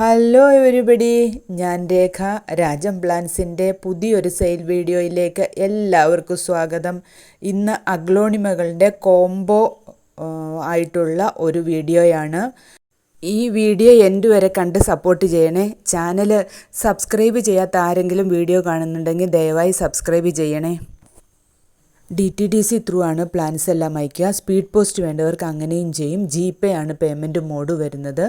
Hello everybody, ഞാൻ രേഖ. രാജം പ്ലാൻസിൻ്റെ പുതിയൊരു sale വീഡിയോയിലേക്ക് എല്ലാവർക്കും സ്വാഗതം. ഇന്ന് അഗ്ലോണിമകളുടെ കോംബോ ആയിട്ടുള്ള ഒരു വീഡിയോയാണ്. ഈ വീഡിയോ എൻഡ് വരെ കണ്ട് സപ്പോർട്ട് ചെയ്യണേ. ചാനൽ സബ്സ്ക്രൈബ് ചെയ്യാത്ത ആരെങ്കിലും വീഡിയോ കാണുന്നുണ്ടെങ്കിൽ ദയവായി സബ്സ്ക്രൈബ് ചെയ്യണേ. DTDC ത്രൂ ആണ് പ്ലാൻസ് എല്ലാം അയക്കുക. സ്പീഡ് പോസ്റ്റ് വേണ്ടവർക്ക് അങ്ങനെയും ചെയ്യും. GPay ആണ് പേയ്മെൻറ്റ് മോഡ് വരുന്നത്.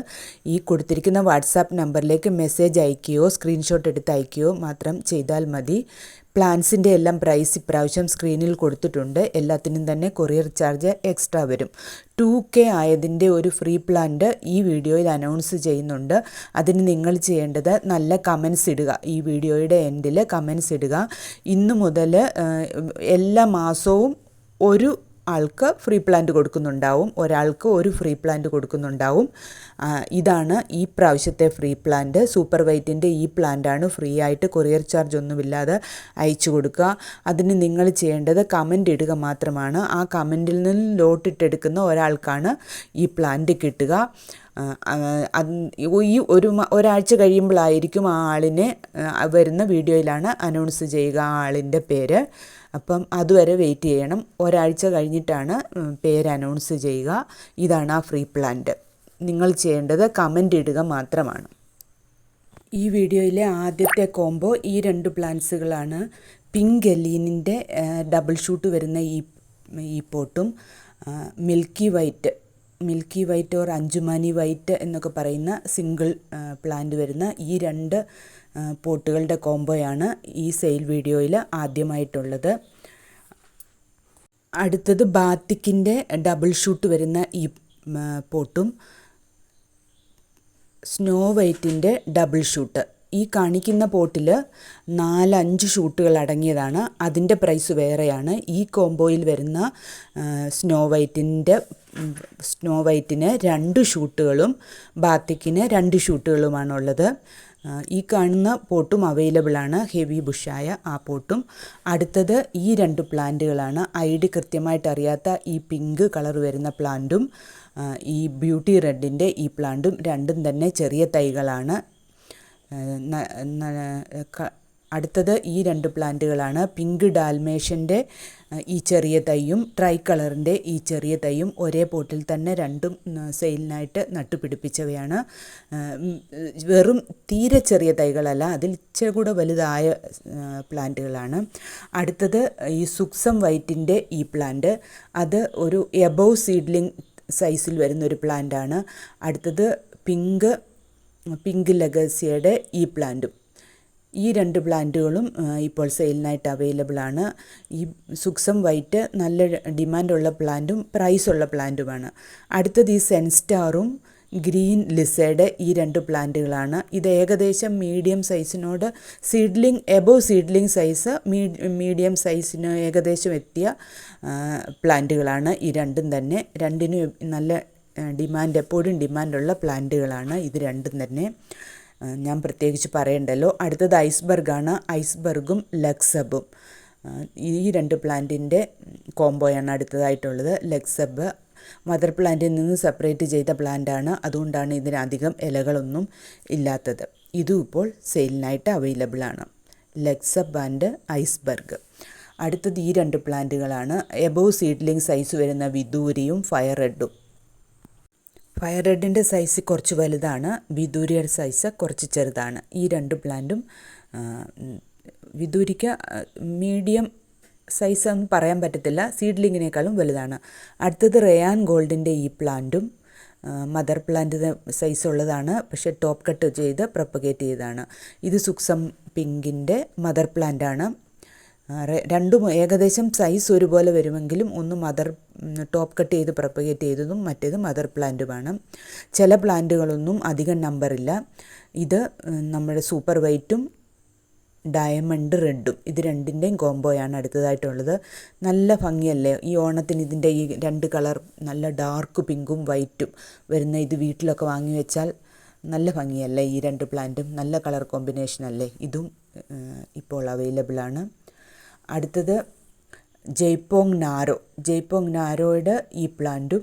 ഈ കൊടുത്തിരിക്കുന്ന വാട്സാപ്പ് നമ്പറിലേക്ക് മെസ്സേജ് അയക്കുകയോ സ്ക്രീൻഷോട്ട് എടുത്ത് അയക്കുകയോ മാത്രം ചെയ്താൽ മതി. പ്ലാൻസിൻ്റെ എല്ലാം പ്രൈസ് ഇപ്രാവശ്യം സ്ക്രീനിൽ കൊടുത്തിട്ടുണ്ട്. എല്ലാത്തിനും തന്നെ കൊറിയർ ചാർജ് എക്സ്ട്രാ വരും. 2K ആയതിൻ്റെ ഒരു ഫ്രീ പ്ലാന്റ് ഈ വീഡിയോയിൽ അനൗൺസ് ചെയ്യുന്നുണ്ട്. അതിന് നിങ്ങൾ ചെയ്യേണ്ടത് നല്ല കമൻസ് ഇടുക. ഈ വീഡിയോയുടെ എൻഡിൽ കമൻസ് ഇടുക. ഇന്നു മുതൽ എല്ലാ മാസവും ഒരു ആൾക്ക് ഫ്രീ പ്ലാന്റ് കൊടുക്കുന്നുണ്ടാവും, ഒരാൾക്ക് ഒരു ഫ്രീ പ്ലാന്റ് കൊടുക്കുന്നുണ്ടാവും. ഇതാണ് ഈ പ്രാവശ്യത്തെ ഫ്രീ പ്ലാന്റ്. സൂപ്പർ വൈറ്റിൻ്റെ ഈ പ്ലാന്റാണ് ഫ്രീ ആയിട്ട് കൊറിയർ ചാർജ് ഒന്നുമില്ലാതെ അയച്ചു കൊടുക്കുക. അതിന് നിങ്ങൾ ചെയ്യേണ്ടത് കമൻ്റ് ഇടുക മാത്രമാണ്. ആ കമൻറ്റിൽ നിന്ന് ലോട്ടിട്ടെടുക്കുന്ന ഒരാൾക്കാണ് ഈ പ്ലാന്റ് കിട്ടുക. ഈ ഒരാഴ്ച കഴിയുമ്പോഴായിരിക്കും ആ ആളിനെ വരുന്ന വീഡിയോയിലാണ് അനൗൺസ് ചെയ്യുക ആ ആളിൻ്റെ പേര്. അപ്പം അതുവരെ വെയിറ്റ് ചെയ്യണം. ഒരാഴ്ച കഴിഞ്ഞിട്ടാണ് പേര് അനൗൺസ് ചെയ്യുക. ഇതാണ് ആ ഫ്രീ പ്ലാന്റ്. നിങ്ങൾ ചെയ്യേണ്ടത് കമൻ്റ് ഇടുക മാത്രമാണ്. ഈ വീഡിയോയിലെ ആദ്യത്തെ കോംബോ ഈ രണ്ട് പ്ലാന്റ്സുകളാണ്. പിങ്ക് എലീനിൻ്റെ ഡബിൾ ഷൂട്ട് വരുന്ന ഈ പോട്ടും മിൽക്കി വൈറ്റ് ഓർ അഞ്ചുമാനി വൈറ്റ് എന്നൊക്കെ പറയുന്ന സിംഗിൾ പ്ലാന്റ് വരുന്ന ഈ രണ്ട് പോട്ടുകളുടെ കോംബോയാണ് ഈ സെയിൽ വീഡിയോയിൽ ആദ്യമായിട്ടുള്ളത്. അടുത്തത് ബാത്തിക്കിൻ്റെ ഡബിൾ ഷൂട്ട് വരുന്ന ഈ പോട്ടും സ്നോ വൈറ്റിൻ്റെ ഡബിൾ ഷൂട്ട്. ഈ കാണിക്കുന്ന പോട്ടിൽ 4-5 ഷൂട്ടുകൾ അടങ്ങിയതാണ്. അതിൻ്റെ പ്രൈസ് വേറെയാണ്. ഈ കോംബോയിൽ വരുന്ന സ്നോ വൈറ്റിന് 2 ഷൂട്ടുകളും ബാത്തിക്കിന് 2 ഷൂട്ടുകളുമാണുള്ളത്. ഈ കാണുന്ന പോട്ടും അവൈലബിൾ ആണ്, ഹെവി ബുഷായ ആ പോട്ടും. അടുത്തത് ഈ 2 പ്ലാന്റുകളാണ്. ID കൃത്യമായിട്ട് അറിയാത്ത ഈ പിങ്ക് കളർ വരുന്ന പ്ലാന്റും ഈ ബ്യൂട്ടി റെഡിൻ്റെ ഈ പ്ലാന്റും രണ്ടും തന്നെ ചെറിയ തൈകളാണ്. അടുത്തത് ഈ 2 പ്ലാന്റുകളാണ്. പിങ്ക് ഡാൽമേഷൻ്റെ ഈ ചെറിയ തൈയും ട്രൈ കളറിൻ്റെ ഈ ചെറിയ തൈയും ഒരേ പോട്ടിൽ തന്നെ രണ്ടും സെയിലിനായിട്ട് നട്ടുപിടിപ്പിച്ചവയാണ്. വെറും തീരെ ചെറിയ തൈകളല്ല, അതിൽ ഇച്ചിരി കൂടെ വലുതായ പ്ലാന്റുകളാണ്. അടുത്തത് ഈ സുക്സം വൈറ്റിൻ്റെ ഈ പ്ലാന്റ്, അത് ഒരു എബോവ് സീഡ്ലിംഗ് സൈസിൽ വരുന്നൊരു പ്ലാന്റാണ്. അടുത്തത് പിങ്ക് ലെഗസിയുടെ ഈ പ്ലാന്റും. ഈ 2 പ്ലാന്റുകളും ഇപ്പോൾ സെയിലിനായിട്ട് അവൈലബിൾ ആണ്. ഈ സുക്സം വൈറ്റ് നല്ല ഡിമാൻഡുള്ള പ്ലാന്റും പ്രൈസുള്ള പ്ലാന്റുമാണ്. അടുത്തത് ഈ സെൻസ്റ്റാറും ഗ്രീൻ ലിസേഡ് ഈ 2 പ്ലാന്റുകളാണ്. ഇത് ഏകദേശം മീഡിയം സൈസിനോട് എബോവ് സീഡ്ലിംഗ് സൈസ് മീഡിയം സൈസിന് ഏകദേശം എത്തിയ പ്ലാന്റുകളാണ് ഈ രണ്ടും തന്നെ. രണ്ടിനും നല്ല എപ്പോഴും ഡിമാൻഡുള്ള പ്ലാന്റുകളാണ് ഇത് രണ്ടും തന്നെ. ഞാൻ പ്രത്യേകിച്ച് പറയണ്ടല്ലോ. അടുത്തത് ഐസ്ബർഗാണ്. ഐസ്ബർഗും ലക്സബും ഈ 2 പ്ലാന്റിൻ്റെ കോംബോയാണ് അടുത്തതായിട്ടുള്ളത്. ലക്സബ് മദർ പ്ലാന്റിൽ നിന്ന് സെപ്പറേറ്റ് ചെയ്ത പ്ലാന്റാണ്, അതുകൊണ്ടാണ് ഇതിനധികം ഇലകളൊന്നും ഇല്ലാത്തത്. ഇതും ഇപ്പോൾ സെയിലിനായിട്ട് അവൈലബിൾ ആണ്, ലക്സബ് ആൻഡ് ഐസ്ബർഗ്. അടുത്തത് ഈ 2 പ്ലാന്റുകളാണ്. എബോവ് സീഡ്ലിംഗ് സൈസ് വരുന്ന വിദൂരിയും ഫയർ റെഡും. ഫയർ റെഡിൻ്റെ സൈസ് കുറച്ച് വലുതാണ്, വിദൂരിയുടെ സൈസ് കുറച്ച് ചെറുതാണ്. ഈ 2 പ്ലാന്റും വിദൂരിക്ക് മീഡിയം സൈസ് ഒന്നും പറയാൻ പറ്റത്തില്ല, സീഡ്ലിങ്ങിനേക്കാളും വലുതാണ്. അടുത്തത് റയാൻ ഗോൾഡിൻ്റെ ഈ പ്ലാന്റും മദർ പ്ലാന്റ് സൈസ് ഉള്ളതാണ്, പക്ഷേ ടോപ്പ് കട്ട് ചെയ്ത് പ്രൊപ്പഗേറ്റ് ചെയ്തതാണ്. ഇത് സുക്സം പിങ്കിൻ്റെ മദർ പ്ലാന്റാണ്. രണ്ടും ഏകദേശം സൈസ് ഒരുപോലെ വരുമെങ്കിലും ഒന്ന് ടോപ്പ് കട്ട് ചെയ്ത് പ്രൊപ്പഗേറ്റ് ചെയ്തതും മറ്റേത് മദർ പ്ലാന്റുമാണ്. ചില പ്ലാന്റുകളൊന്നും അധികം നമ്പറില്ല. ഇത് നമ്മുടെ സൂപ്പർ വൈറ്റും ഡയമണ്ട് റെഡും ഇത് രണ്ടിൻ്റെയും കോംബോയാണ് അടുത്തതായിട്ടുള്ളത്. നല്ല ഭംഗിയല്ലേ ഈ ഓണത്തിന് ഇതിൻ്റെ ഈ 2 കളർ നല്ല ഡാർക്ക് പിങ്കും വൈറ്റും വരുന്ന ഇത് വീട്ടിലൊക്കെ വാങ്ങി വെച്ചാൽ നല്ല ഭംഗിയല്ലേ ഈ 2 പ്ലാന്റും. നല്ല കളർ കോമ്പിനേഷൻ അല്ലേ. ഇതും ഇപ്പോൾ അവൈലബിൾ ആണ്. അടുത്തത് ജയ്പോങ് നാരോയുടെ ഈ പ്ലാന്റും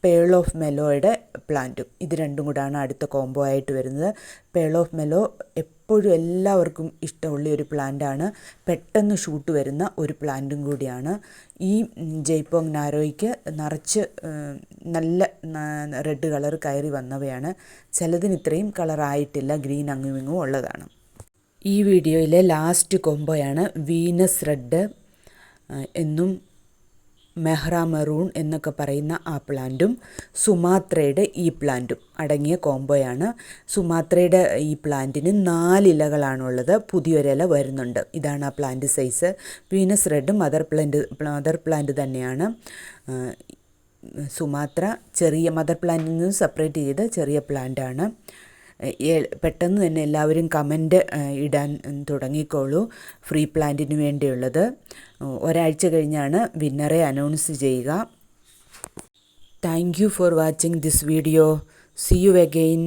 പേൾ ഓഫ് മെലോയുടെ പ്ലാന്റും. ഇത് രണ്ടും കൂടാണ് അടുത്ത കോംബോ ആയിട്ട് വരുന്നത്. പേൾ ഓഫ് മെലോ എപ്പോഴും എല്ലാവർക്കും ഇഷ്ടമുള്ള ഒരു പ്ലാന്റാണ്. പെട്ടെന്ന് ഷൂട്ട് വരുന്ന ഒരു പ്ലാന്റും കൂടിയാണ്. ഈ ജയ്പോങ് നാരോയ്ക്ക് നിറച്ച് നല്ല റെഡ് കളർ കയറി വന്നവയാണ്. ചിലതിന് ഇത്രയും കളറായിട്ടില്ല, ഗ്രീൻ അങ്ങും ഇങ്ങും ഉള്ളതാണ്. ഈ വീഡിയോയിലെ ലാസ്റ്റ് കോംബോയാണ് വീനസ് റെഡ് എന്നും മെഹ്റ മെറൂൺ എന്നൊക്കെ പറയുന്ന ആ പ്ലാന്റും സുമാത്രയുടെ ഈ പ്ലാന്റും അടങ്ങിയ കോംബോയാണ്. സുമാത്രയുടെ ഈ പ്ലാന്റിന് 4 ഇലകളാണുള്ളത്. പുതിയൊരില വരുന്നുണ്ട്. ഇതാണ് ആ plant size. Venus red mother plant തന്നെയാണ്. സുമാത്ര ചെറിയ മദർ പ്ലാന്റിൽ നിന്ന് സെപ്പറേറ്റ് ചെയ്ത ചെറിയ പ്ലാന്റാണ്. പെട്ടെന്ന് തന്നെ എല്ലാവരും കമൻറ്റ് ഇടാൻ തുടങ്ങിക്കോളൂ. ഫ്രീ പ്ലാന്റിന് വേണ്ടിയുള്ളത്. ഒരാഴ്ച കഴിഞ്ഞാണ് വിന്നറെ അനൗൺസ് ചെയ്യുക. Thank you for watching this video. See you again.